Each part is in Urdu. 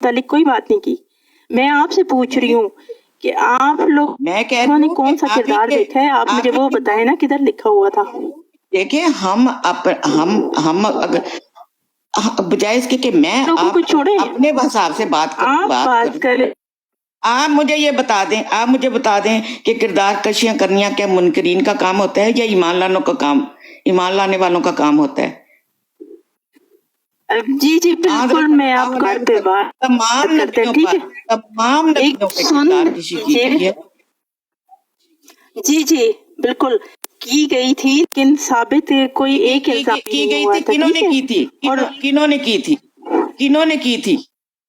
متعلق کوئی بات نہیں کی. میں آپ سے پوچھ رہی ہوں کہ آپ لوگوں نے کون سا کردار دیکھا ہے. آپ مجھے وہ بتائیں نا کدھر لکھا ہوا تھا. دیکھیں ہم اگر بجائے اس کے کہ میں اپنے حساب سے بات کریں. آپ مجھے یہ بتا دیں کہ کردار کشیاں کرنیاں کیا منکرین کا کام ہوتا ہے یا ایمان لانے والوں کا کام ہوتا ہے؟ جی جی بالکل میں آپ کو تمام نبیوں پہ کردار کشی کی ہے. جی جی بالکل کی گئی تھی لیکن ثابت کوئی ایک الزام کی گئی تھی. کنہوں نے کی تھی؟ کنہوں نے کی تھی؟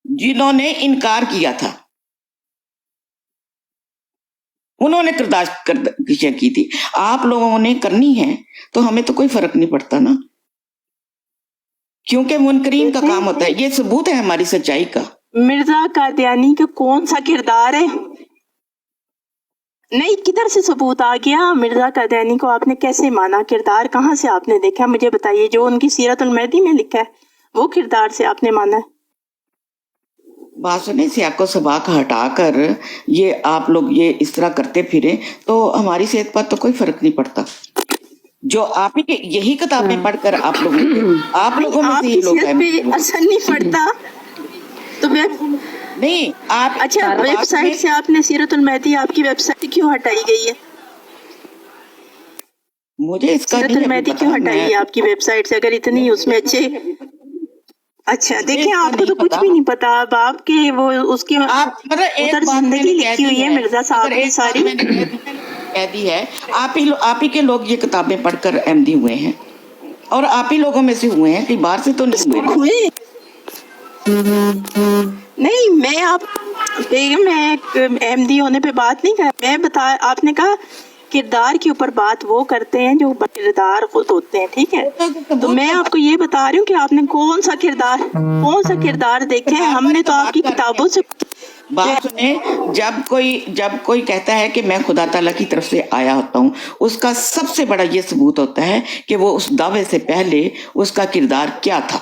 جنہوں نے انکار کیا تھا انہوں نے کردار کشیاں کی تھی. آپ لوگوں نے کرنی ہے تو ہمیں تو کوئی فرق نہیں پڑتا نا، کیونکہ منکرین کا کام ہوتا ہے. یہ ثبوت ہے ہماری سچائی کا. مرزا قادیانی کا کون سا کردار ہے؟ نہیں، کدھر سے ثبوت آ گیا؟ مرزا قادیانی کو آپ نے کیسے مانا؟ کردار کہاں سے آپ نے دیکھا؟ مجھے بتائیے. جو ان کی سیرت المہدی میں لکھا ہے وہ کردار سے آپ نے مانا ہے؟ بات سنیں، سیاق و سباق ہٹا کر یہ آپ لوگ یہ اس طرح کرتے پھریں تو ہماری صحت پر تو کوئی فرق نہیں پڑتا. جو آپ ہی کے یہی کتابیں پڑھ کر آپ لوگوں میں سے ہی لوگ اثر نہیں پڑتا تو نہیں. آپ اچھا ویب سائٹ سے آپ نے سیرت المہدی آپ کی ویب سائٹ کیوں ہٹائی گئی ہے؟ مجھے اس کا سیرت المہدی کیوں ہٹائی ہے آپ کی ویب سائٹ سے اگر اتنی اس میں اچھا دیکھیں آپ کو تو کچھ بھی نہیں پتا. اب آپ کے وہ اس کی ادھر زندگی لکھی ہوئی ہے مرزا صاحب کی ساری. کہہ دی ہے آپ ہی کے لوگ یہ کتابیں پڑھ کر احمدی ہوئے ہیں اور آپ ہی لوگوں میں سے ہوئے ہیں، کئی باہر سے تو نہیں ہوئے. نہیں میں احمدی ہونے پہ بات نہیں کر. آپ نے کہا کردار کے اوپر بات وہ کرتے ہیں جو کردار خود ہوتے ہیں، ٹھیک ہے؟ تو میں آپ کو یہ بتا رہی ہوں کہ آپ نے کون سا کردار دیکھے. ہم نے تو آپ کی کتابوں سے بات سنیں، جب کوئی کہتا ہے کہ میں خدا تعالیٰ کی طرف سے آیا ہوتا ہوں، اس کا سب سے بڑا یہ ثبوت ہوتا ہے کہ وہ اس دعوے سے پہلے اس کا کردار کیا تھا.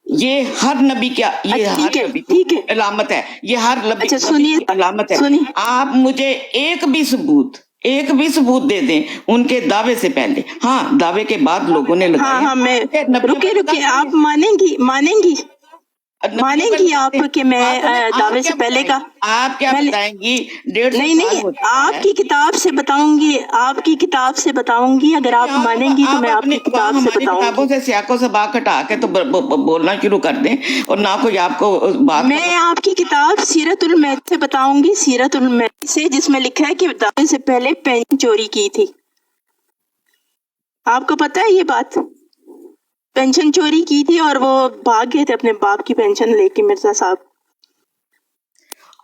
یہ ہر نبی کیا علامت ہے. یہ ہر نبی کی علامت ہے. آپ مجھے ایک بھی ثبوت دے دیں ان کے دعوے سے پہلے. ہاں دعوے کے بعد لوگوں نے رکے آپ مانیں گی آپ کہ میں دعوے سے پہلے کا آپ کیا بتائیں گی؟ نہیں آپ کی کتاب سے بتاؤں گی اگر آپ مانیں گی تو میں آپ کی کتاب سے بتاؤں گی. کتابوں سے سیاق و سباق ہٹا کے تو بولنا شروع کر دیں اور نہ کوئی آپ کو بات. میں آپ کی کتاب سیرت المہدی سے بتاؤں گی، سیرت المہدی سے، جس میں لکھا ہے کہ دعوے سے پہلے پینشن چوری کی تھی. آپ کو پتا ہے یہ بات؟ پینشن چوری کی تھی اور وہ بھاگ گئے تھے اپنے باپ کی پینشن لے کے. مرزا صاحب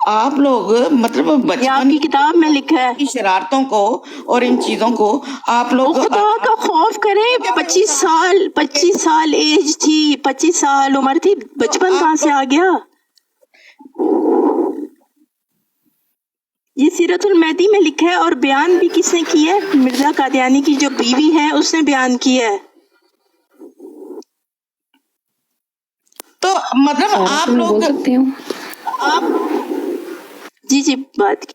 آپ لوگ مطلب بچپن کی کتاب میں لکھا ہے شرارتوں کو اور ان چیزوں کو آپ لوگ خدا کا خوف کریں. 25 سال ایج تھی، 25 سال عمر تھی، بچپن کہاں سے آ گیا؟ یہ سیرت المہدی میں لکھا ہے اور بیان بھی کس نے کیا ہے؟ مرزا قادیانی کی جو بیوی ہے اس نے بیان کیا ہے. تو مطلب آپ لوگ بول سکتی ہوں جی بات کی.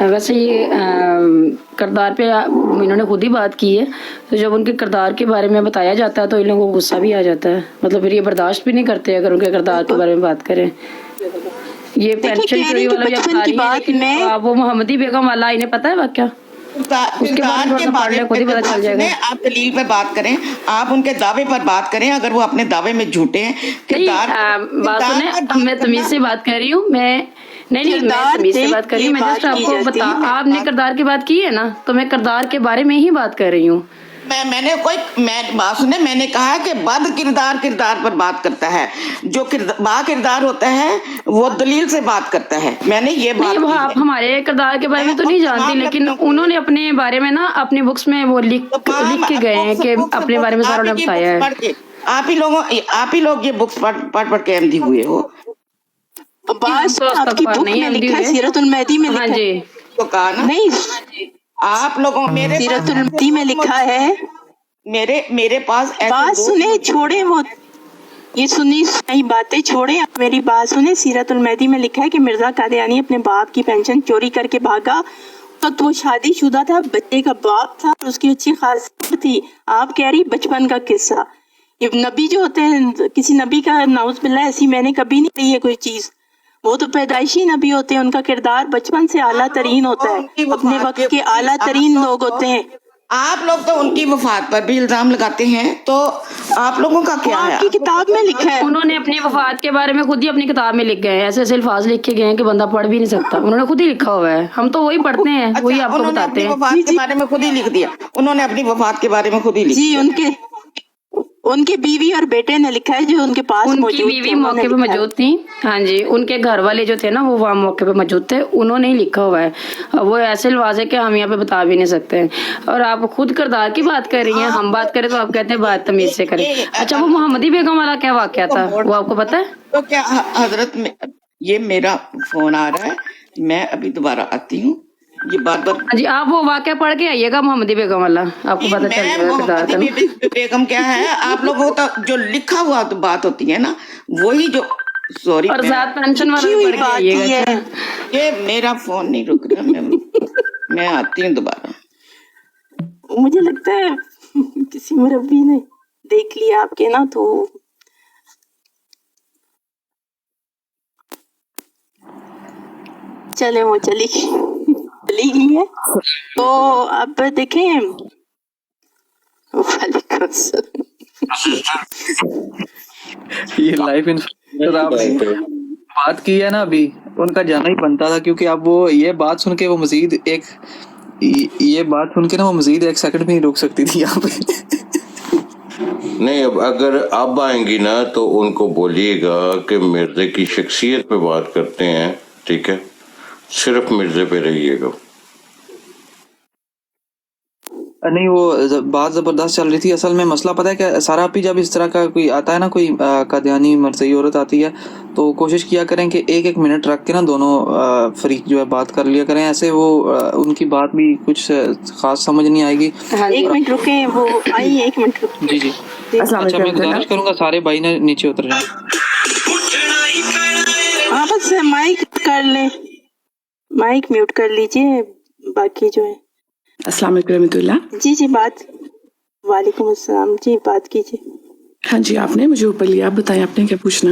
ویسے یہ کردار پہ انہوں نے خود ہی بات کی ہے، تو جب ان کے کردار کے بارے میں بتایا جاتا ہے تو ان لوگوں کو غصہ بھی آ جاتا ہے. مطلب پھر یہ برداشت بھی نہیں کرتے اگر ان کے کردار کے بارے میں بات کریں. یہ پینشن چوری والا بھی بتا رہی ہے لیکن وہ محمدی بیگم والا انہیں پتہ ہے واقعہ. کردار کے بارے میں آپ دلیل پہ بات کریں، آپ ان کے دعوے پر بات کریں. اگر وہ اپنے دعوے میں جھوٹے ہیں بات سنیں، میں تمیز سے بات کر رہی ہوں. میں تمیز سے بات کر رہی ہوں. میں جسٹ آپ کو آپ نے کردار کی بات کی ہے نا، تو میں کردار کے بارے میں ہی بات کر رہی ہوں. میں بات سنیں، میں نے کہا کہ بد کردار پر بات کرتا ہے. جو با کردار ہوتا ہے وہ دلیل سے بات کرتا ہے. میں نے یہ بات وہ آپ ہمارے کردار کے بارے میں تو نہیں جانتی، لیکن انہوں نے اپنے بارے میں نا اپنی بکس میں وہ لکھ کے گئے ہیں کہ اپنے بارے میں سارا بتایا ہے. آپ ہی لوگ یہ بکس پڑھ کے احمدی ہوئے ہو. آپ کی بک میں لکھا ہے، سیرت المہدی میں لکھا ہے. تو کہا نا نہیں، آپ لوگوں سیرت المہدی میں لکھا ہے. میرے پاس بات سنیں، چھوڑے وہ یہ سنی سنائی باتیں چھوڑیں، آپ میری بات سنیں. سیرت المہدی میں لکھا ہے کہ مرزا قادیانی اپنے باپ کی پینشن چوری کر کے بھاگا. وقت وہ شادی شدہ تھا، بچے کا باپ تھا اور اس کی اچھی خاصی تھی. آپ کہہ رہی بچپن کا قصہ. یہ نبی جو ہوتے ہیں، کسی نبی کا نعوذ باللہ ایسی میں نے کبھی نہیں پڑھی ہے کوئی چیز. وہ تو پیدائشی نبی ہوتے ہیں، ان کا کردار بچپن سے اعلیٰ ترین ہوتا ہے، اپنے وقت کے اعلیٰ ترین لوگ ہوتے ہیں. آپ لوگ تو ان کی وفات پر بھی الزام لگاتے ہیں، تو آپ لوگوں کا وہ کیا ہے؟ آپ کی کتاب میں لکھا ہے. انہوں نے اپنی وفات کے بارے میں خود ہی اپنی کتاب میں لکھ گئے ہیں، ایسے ایسے الفاظ لکھ کے گئے ہیں کہ بندہ پڑھ بھی نہیں سکتا. انہوں نے خود ہی لکھا ہوا ہے، ہم تو وہی پڑھتے ہیں، وہی آپ کو انہوں نے بتاتے اپنی ہیں. وفات کے بارے میں خود ہی لکھ دیا. انہوں نے اپنی وفات کے بارے میں خود ہی لکھ جی دیا. ان کے بیوی اور بیٹے نے لکھا ہے جو ان کے پاس ان کی موجود بیوی تھے، انہوں نے موقع پہ لکھا ہے. موجود تھی. ہاں جی، ان کے گھر والے جو تھے نا وہ وہاں موقع پہ موجود تھے، انہوں نے ہی لکھا ہوا ہے. وہ ایسے الفاظ ہے کہ ہم یہاں پہ بتا بھی نہیں سکتے. اور آپ خود کردار کی بات کر رہی ہیں، ہم بات کریں تو آپ کہتے ہیں بات تمیز سے کریں. اچھا، وہ محمدی بیگم والا کیا واقعہ تھا وہ آپ کو پتا ہے؟ تو کیا حضرت یہ میرا فون آ رہا ہے، میں ابھی دوبارہ آتی ہوں. یہ بار بار ہاں جی، آپ وہ واقعہ پڑھ کے آئیے گا محمدی بیگم والا، آپ کو پتا چل جائے گا کردار کا. محمدی بیگم کیا ہے، آپ لوگوں کو تو جو لکھا ہوا تو بات ہوتی ہے نا، وہی جو سوری اور ذات پینشن والا لکھی بھی ہوئی پڑھ کے بات آئیے گا. ہی ہے. اچھا، یہ میرا فون نہیں رک رہا، میں آتی ہوں دوبارہ. مجھے لگتا ہے کسی مربی نے دیکھ لیا آپ کے نا، تو چلے وہ چلی گئی ہے. تو اب دیکھیں، وعلیکم السلام. یہ لائف انفلوئنسر آپ نے بات کی ہے نا، ابھی ان کا جانا ہی بنتا تھا، کیونکہ اب وہ یہ بات سن کے وہ مزید ایک سیکنڈ بھی نہیں روک سکتی تھی یہاں پہ. نہیں، اب اگر اب آئیں گی نا تو ان کو بولیے گا کہ مرزے کی شخصیت پہ بات کرتے ہیں، ٹھیک ہے، صرف مرزے پہ رہیے گا. نہیں، وہ بات زبردست چل رہی تھی. اصل میں مسئلہ پتہ ہے کہ سارا پی جب اس طرح کا کوئی آتا ہے نا، کوئی قادیانی مرزئی عورت آتی ہے، تو کوشش کیا کریں کہ ایک منٹ رکھ کے نا دونوں فریق جو ہے بات کر لیا کریں. ایسے وہ ان کی بات بھی کچھ خاص سمجھ نہیں آئے گی. ایک منٹ رکیں، وہ آئی، ایک منٹ رکیں. جی اچھا، میں گزارش کروں گا سارے بھائی نے نیچے اتر جائیں. ہاں بس مائک کر لیں، مائک میوٹ کر لیجئے باقی جو ہے. السلام علیکم رحمۃ اللہ. جی بات. وعلیکم السلام. جی بات کیجیے. ہاں جی، آپ نے مجھے اوپر لیا، آپ بتائیں آپ نے کیا پوچھنا.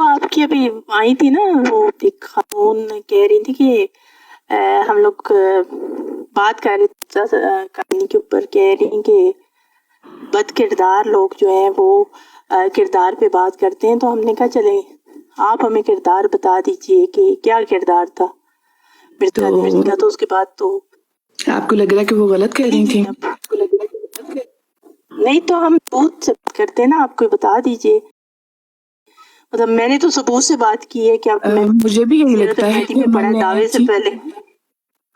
آپ کی ابھی آئی تھی نا، وہ ایک خاتون کہہ رہی تھی کہ ہم لوگ بات کر رہے تھے کہانی کے اوپر، کہہ رہی ہیں کہ بد کردار لوگ جو ہیں وہ کردار پہ بات کرتے ہیں. تو ہم نے کہا چلیں آپ ہمیں کردار بتا دیجئے کہ کیا کردار تھا مرزا کا. تو اس کے بعد تو آپ کو لگ رہا ہے کہ وہ غلط کہہ رہی تھی؟ نہیں، تو ہم ثبوت سے بات کرتے ہیں نا، آپ کو بتا دیجئے. مطلب میں نے تو ثبوت سے بات کی ہے کہ مجھے بھی یہی لگتا ہے کہ پڑھا دعوے سے پہلے.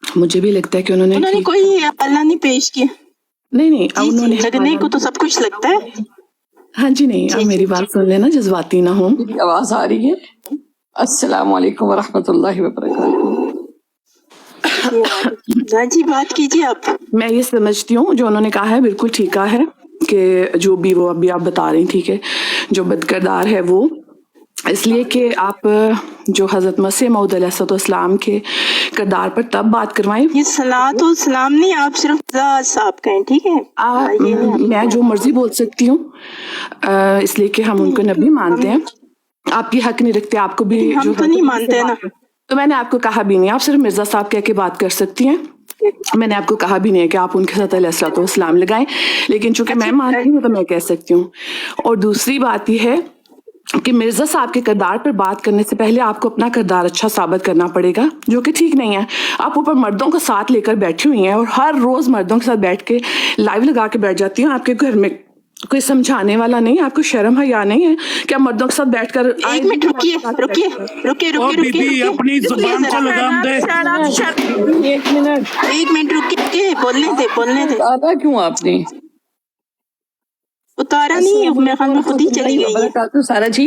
مجھے بھی لگتا ہے کہ انہوں نے کوئی اللہ نہیں پیش کیا. نہیں انہوں نے لگنے کو تو سب کچھ لگتا ہے. ہاں جی، نہیں، آپ میری بات سن لینا، جذباتی نہ ہوں. آواز آ رہی ہے؟ السلام علیکم ورحمۃ اللہ وبرکاتہ. ہاں جی، بات کیجیے آپ. میں یہ سمجھتی ہوں جو انہوں نے کہا ہے بالکل ٹھیک ہے، کہ جو بھی وہ ابھی آپ بتا رہی تھی کہ جو بد کردار ہے وہ اس لیے کہ آپ جو حضرت مسیح موعود علیہ السلام کے کردار پر تب بات کروائیں. یہ صلاۃ و سلام نہیں، آپ صرف صاحب کہیں، ٹھیک ہے. میں جو مرضی بول سکتی ہوں، اس لیے کہ ہم ان کو نبی مانتے ہیں. آپ یہ حق نہیں رکھتے آپ کو بھی. ہم تو نہیں مانتے نا. تو میں نے آپ کو کہا بھی نہیں، آپ صرف مرزا صاحب کہہ کے بات کر سکتی ہیں. میں نے آپ کو کہا بھی نہیں ہے کہ آپ ان کے ساتھ علیہ الصلوۃ والسلام لگائیں، لیکن چونکہ میں مانتی ہوں تو میں کہہ سکتی ہوں. اور دوسری بات یہ ہے کہ مرزا صاحب کے کردار پر بات کرنے سے پہلے آپ کو اپنا کردار اچھا ثابت کرنا پڑے گا، جو کہ ٹھیک نہیں ہے. آپ اوپر مردوں کا ساتھ لے کر بیٹھی ہوئی ہیں اور ہر روز مردوں کے ساتھ بیٹھ کے لائیو لگا کے بیٹھ جاتی ہیں. آپ کے گھر میں کوئی سمجھانے والا نہیں، آپ کو شرم حیا نہیں ہے کہ آپ مردوں کے ساتھ بیٹھ کر. ایک منٹ رکیے، اپنی زبان کو لگام دے. ایک منٹ رکیے، بولنے دے. آتا کیوں آپ نے اتارا نہیں، میں خود ہی چلی گئی ہے. سارا جی،